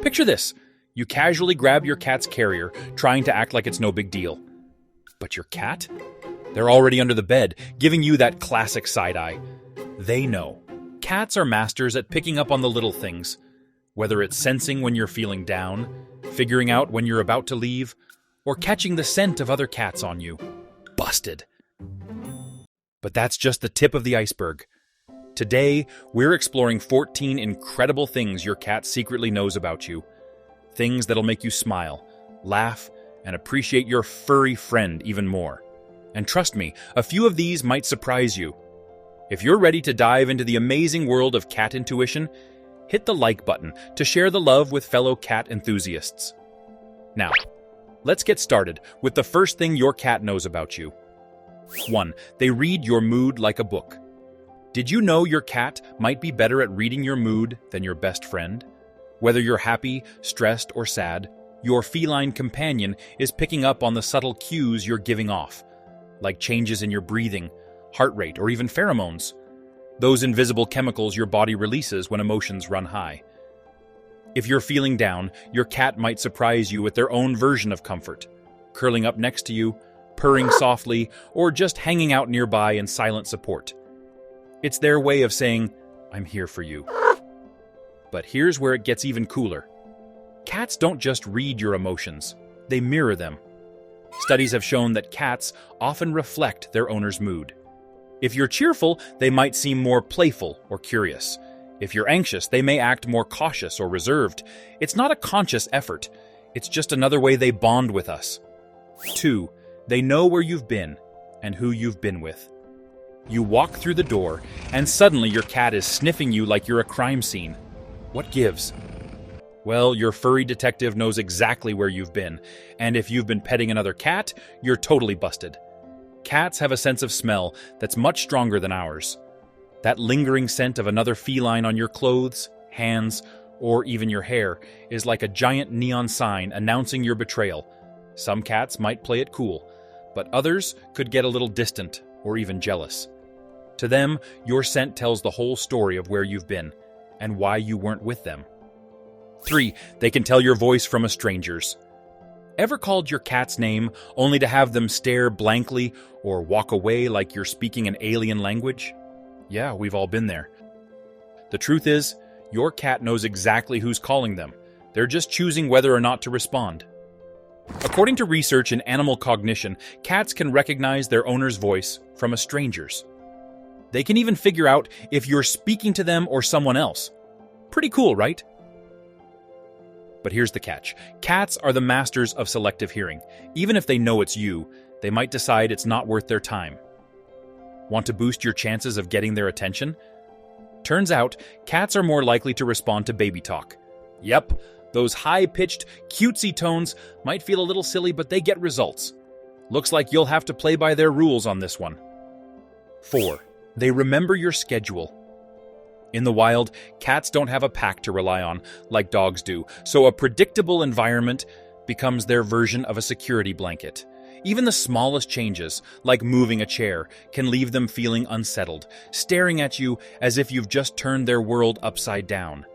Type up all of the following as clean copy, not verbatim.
Picture this. You casually grab your cat's carrier, trying to act like it's no big deal. But your cat? They're already under the bed, giving you that classic side eye. They know. Cats are masters at picking up on the little things. Whether it's sensing when you're feeling down, figuring out when you're about to leave, or catching the scent of other cats on you. Busted. But that's just the tip of the iceberg. Today, we're exploring 14 incredible things your cat secretly knows about you. Things that'll make you smile, laugh, and appreciate your furry friend even more. And trust me, a few of these might surprise you. If you're ready to dive into the amazing world of cat intuition, hit the like button to share the love with fellow cat enthusiasts. Now, let's get started with the first thing your cat knows about you. 1. They read your mood like a book. Did you know your cat might be better at reading your mood than your best friend? Whether you're happy, stressed, or sad, your feline companion is picking up on the subtle cues you're giving off, like changes in your breathing, heart rate, or even pheromones. Those invisible chemicals your body releases when emotions run high. If you're feeling down, your cat might surprise you with their own version of comfort, curling up next to you, purring softly, or just hanging out nearby in silent support. It's their way of saying, "I'm here for you." But here's where it gets even cooler. Cats don't just read your emotions, they mirror them. Studies have shown that cats often reflect their owner's mood. If you're cheerful, they might seem more playful or curious. If you're anxious, they may act more cautious or reserved. It's not a conscious effort. It's just another way they bond with us. 2. They know where you've been and who you've been with. You walk through the door, and suddenly your cat is sniffing you like you're a crime scene. What gives? Well, your furry detective knows exactly where you've been, and if you've been petting another cat, you're totally busted. Cats have a sense of smell that's much stronger than ours. That lingering scent of another feline on your clothes, hands, or even your hair is like a giant neon sign announcing your betrayal. Some cats might play it cool, but others could get a little distant or even jealous. To them, your scent tells the whole story of where you've been and why you weren't with them. 3. They can tell your voice from a stranger's. Ever called your cat's name only to have them stare blankly or walk away like you're speaking an alien language? Yeah, we've all been there. The truth is, your cat knows exactly who's calling them. They're just choosing whether or not to respond. According to research in animal cognition, cats can recognize their owner's voice from a stranger's. They can even figure out if you're speaking to them or someone else. Pretty cool, right? But here's the catch. Cats are the masters of selective hearing. Even if they know it's you, they might decide it's not worth their time. Want to boost your chances of getting their attention? Turns out, cats are more likely to respond to baby talk. Yep, those high-pitched, cutesy tones might feel a little silly, but they get results. Looks like you'll have to play by their rules on this one. 4. They remember your schedule. In the wild, cats don't have a pack to rely on like dogs do, so a predictable environment becomes their version of a security blanket. Even the smallest changes, like moving a chair, can leave them feeling unsettled, staring at you as if you've just turned their world upside down.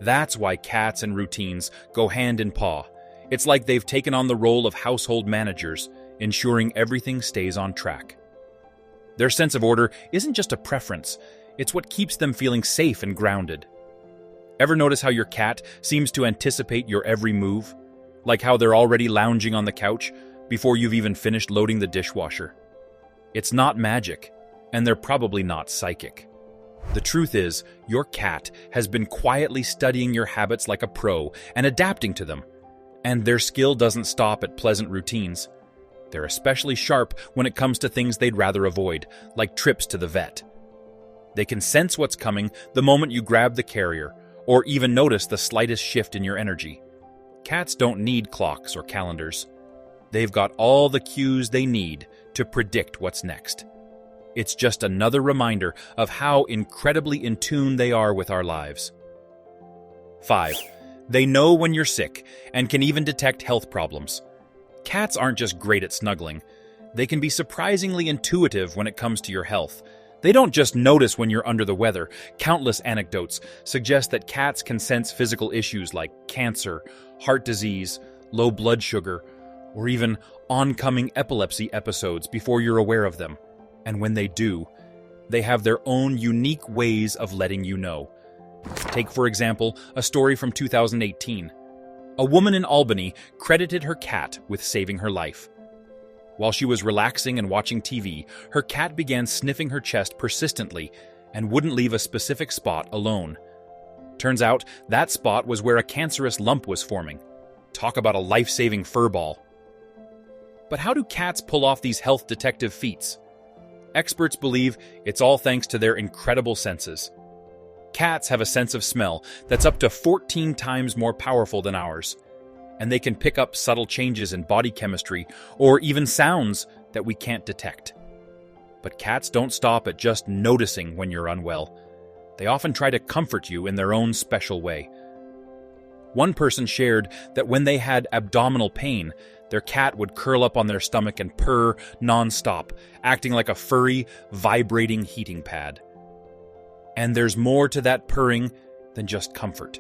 That's why cats and routines go hand in paw. It's like they've taken on the role of household managers, ensuring everything stays on track. Their sense of order isn't just a preference, it's what keeps them feeling safe and grounded. Ever notice how your cat seems to anticipate your every move? Like how they're already lounging on the couch before you've even finished loading the dishwasher? It's not magic, and they're probably not psychic. The truth is, your cat has been quietly studying your habits like a pro and adapting to them. And their skill doesn't stop at pleasant routines. They're especially sharp when it comes to things they'd rather avoid, like trips to the vet. They can sense what's coming the moment you grab the carrier, or even notice the slightest shift in your energy. Cats don't need clocks or calendars. They've got all the cues they need to predict what's next. It's just another reminder of how incredibly in tune they are with our lives. 5. They know when you're sick and can even detect health problems. Cats aren't just great at snuggling. They can be surprisingly intuitive when it comes to your health. They don't just notice when you're under the weather. Countless anecdotes suggest that cats can sense physical issues like cancer, heart disease, low blood sugar, or even oncoming epilepsy episodes before you're aware of them. And when they do, they have their own unique ways of letting you know. Take, for example, a story from 2018. A woman in Albany credited her cat with saving her life. While she was relaxing and watching TV, her cat began sniffing her chest persistently and wouldn't leave a specific spot alone. Turns out, that spot was where a cancerous lump was forming. Talk about a life-saving furball. But how do cats pull off these health detective feats? Experts believe it's all thanks to their incredible senses. Cats have a sense of smell that's up to 14 times more powerful than ours, and they can pick up subtle changes in body chemistry or even sounds that we can't detect. But cats don't stop at just noticing when you're unwell. They often try to comfort you in their own special way. One person shared that when they had abdominal pain, their cat would curl up on their stomach and purr non-stop, acting like a furry, vibrating heating pad. And there's more to that purring than just comfort.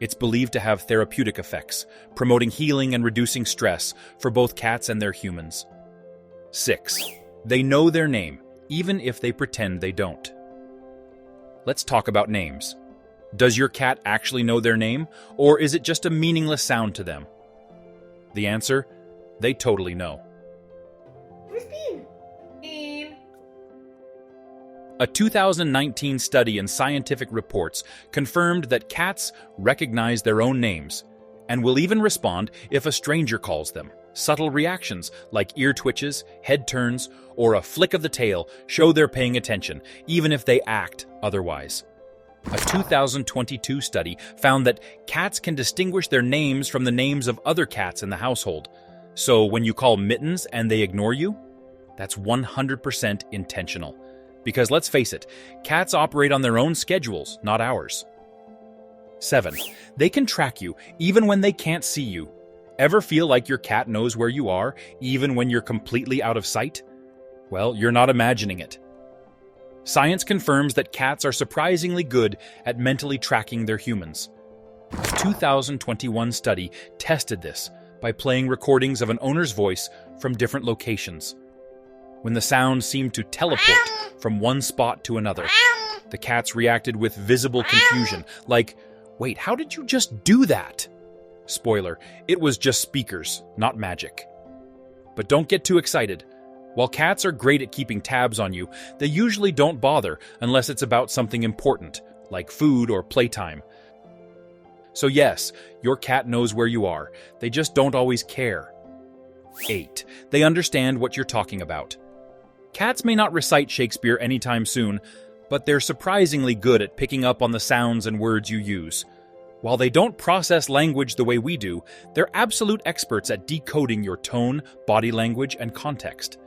It's believed to have therapeutic effects, promoting healing and reducing stress for both cats and their humans. 6. They know their name, even if they pretend they don't. Let's talk about names. Does your cat actually know their name, or is it just a meaningless sound to them? The answer? They totally know. Where's Bean? A 2019 study in Scientific Reports confirmed that cats recognize their own names and will even respond if a stranger calls them. Subtle reactions like ear twitches, head turns, or a flick of the tail show they're paying attention, even if they act otherwise. A 2022 study found that cats can distinguish their names from the names of other cats in the household. So when you call Mittens and they ignore you, that's 100% intentional. Because let's face it, cats operate on their own schedules, not ours. 7. They can track you even when they can't see you. Ever feel like your cat knows where you are, even when you're completely out of sight? Well, you're not imagining it. Science confirms that cats are surprisingly good at mentally tracking their humans. A 2021 study tested this by playing recordings of an owner's voice from different locations. When the sound seemed to teleport from one spot to another, the cats reacted with visible confusion, like, "Wait, how did you just do that?" Spoiler, it was just speakers, not magic. But don't get too excited. While cats are great at keeping tabs on you, they usually don't bother unless it's about something important, like food or playtime. So yes, your cat knows where you are. They just don't always care. 8. They understand what you're talking about. Cats may not recite Shakespeare anytime soon, but they're surprisingly good at picking up on the sounds and words you use. While they don't process language the way we do, they're absolute experts at decoding your tone, body language, and context.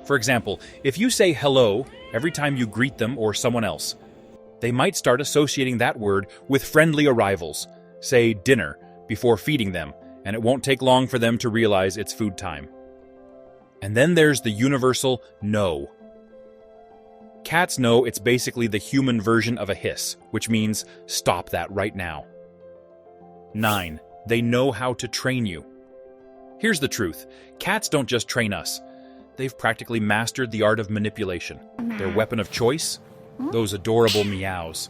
For example, if you say hello every time you greet them or someone else, they might start associating that word with friendly arrivals, say dinner, before feeding them, and it won't take long for them to realize it's food time. And then there's the universal no. Cats know it's basically the human version of a hiss, which means stop that right now. 9. They know how to train you. Here's the truth. Cats don't just train us. They've practically mastered the art of manipulation. Their weapon of choice? Those adorable meows.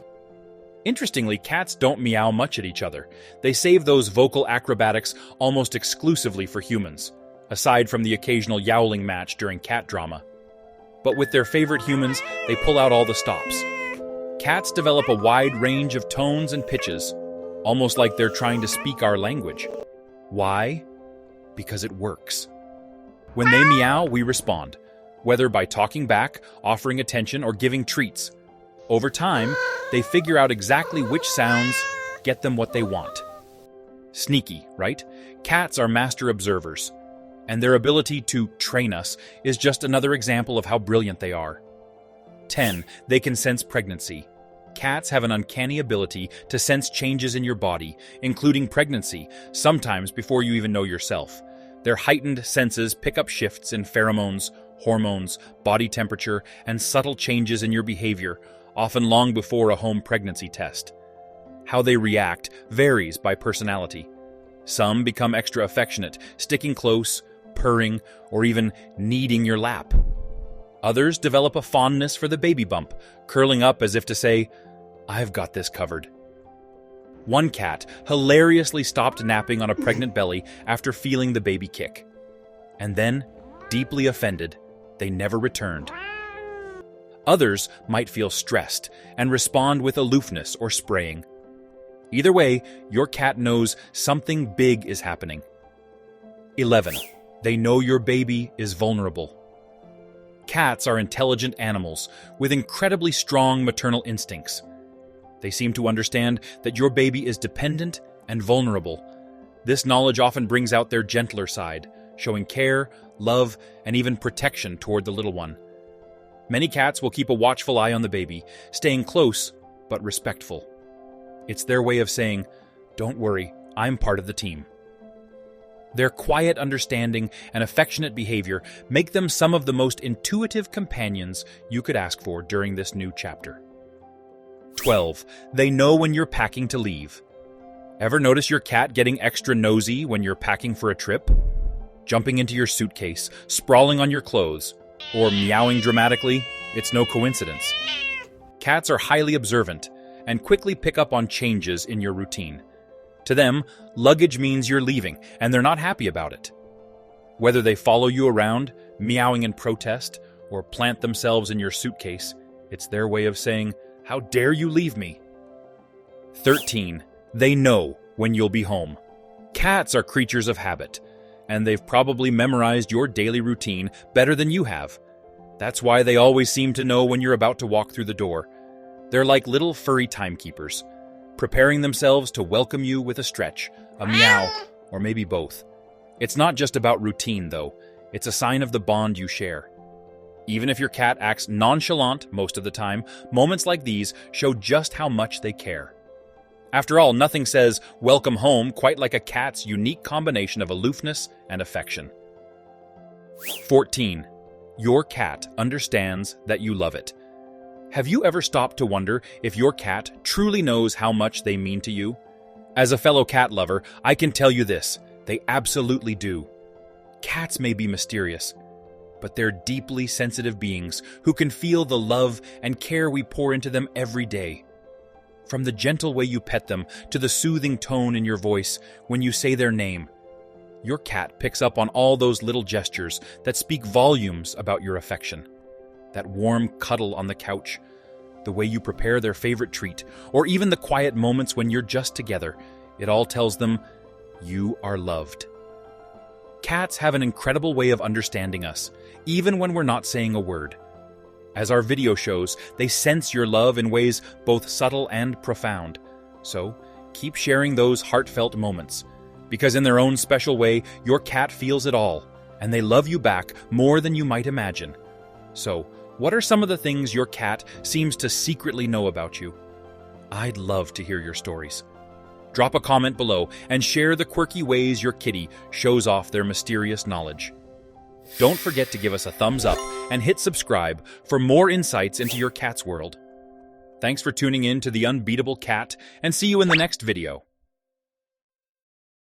Interestingly, cats don't meow much at each other. They save those vocal acrobatics almost exclusively for humans, aside from the occasional yowling match during cat drama. But with their favorite humans, they pull out all the stops. Cats develop a wide range of tones and pitches, almost like they're trying to speak our language. Why? Because it works. When they meow, we respond, whether by talking back, offering attention, or giving treats. Over time, they figure out exactly which sounds get them what they want. Sneaky, right? Cats are master observers, and their ability to train us is just another example of how brilliant they are. 10. They can sense pregnancy. Cats have an uncanny ability to sense changes in your body, including pregnancy, sometimes before you even know yourself. Their heightened senses pick up shifts in pheromones, hormones, body temperature, and subtle changes in your behavior, often long before a home pregnancy test. How they react varies by personality. Some become extra affectionate, sticking close, purring, or even kneading your lap. Others develop a fondness for the baby bump, curling up as if to say, "I've got this covered." One cat hilariously stopped napping on a pregnant belly after feeling the baby kick. And then, deeply offended, they never returned. Others might feel stressed and respond with aloofness or spraying. Either way, your cat knows something big is happening. 11. They know your baby is vulnerable. Cats are intelligent animals with incredibly strong maternal instincts. They seem to understand that your baby is dependent and vulnerable. This knowledge often brings out their gentler side, showing care, love, and even protection toward the little one. Many cats will keep a watchful eye on the baby, staying close but respectful. It's their way of saying, "Don't worry, I'm part of the team." Their quiet understanding and affectionate behavior make them some of the most intuitive companions you could ask for during this new chapter. 12. They know when you're packing to leave. Ever notice your cat getting extra nosy when you're packing for a trip? Jumping into your suitcase, sprawling on your clothes, or meowing dramatically? It's no coincidence. Cats are highly observant and quickly pick up on changes in your routine. To them, luggage means you're leaving, and they're not happy about it. Whether they follow you around, meowing in protest, or plant themselves in your suitcase, it's their way of saying, "How dare you leave me?" 13. They know when you'll be home. Cats are creatures of habit, and they've probably memorized your daily routine better than you have. That's why they always seem to know when you're about to walk through the door. They're like little furry timekeepers, preparing themselves to welcome you with a stretch, a meow, or maybe both. It's not just about routine, though. It's a sign of the bond you share. Even if your cat acts nonchalant most of the time, moments like these show just how much they care. After all, nothing says "welcome home" quite like a cat's unique combination of aloofness and affection. 14. Your cat understands that you love it. Have you ever stopped to wonder if your cat truly knows how much they mean to you? As a fellow cat lover, I can tell you this: they absolutely do. Cats may be mysterious, but they're deeply sensitive beings who can feel the love and care we pour into them every day. From the gentle way you pet them to the soothing tone in your voice when you say their name, your cat picks up on all those little gestures that speak volumes about your affection. That warm cuddle on the couch, the way you prepare their favorite treat, or even the quiet moments when you're just together, it all tells them you are loved. Cats have an incredible way of understanding us, even when we're not saying a word. As our video shows, they sense your love in ways both subtle and profound. So, keep sharing those heartfelt moments, because in their own special way, your cat feels it all, and they love you back more than you might imagine. So, what are some of the things your cat seems to secretly know about you? I'd love to hear your stories. Drop a comment below and share the quirky ways your kitty shows off their mysterious knowledge. Don't forget to give us a thumbs up and hit subscribe for more insights into your cat's world. Thanks for tuning in to The Unbeatable Cat, and see you in the next video.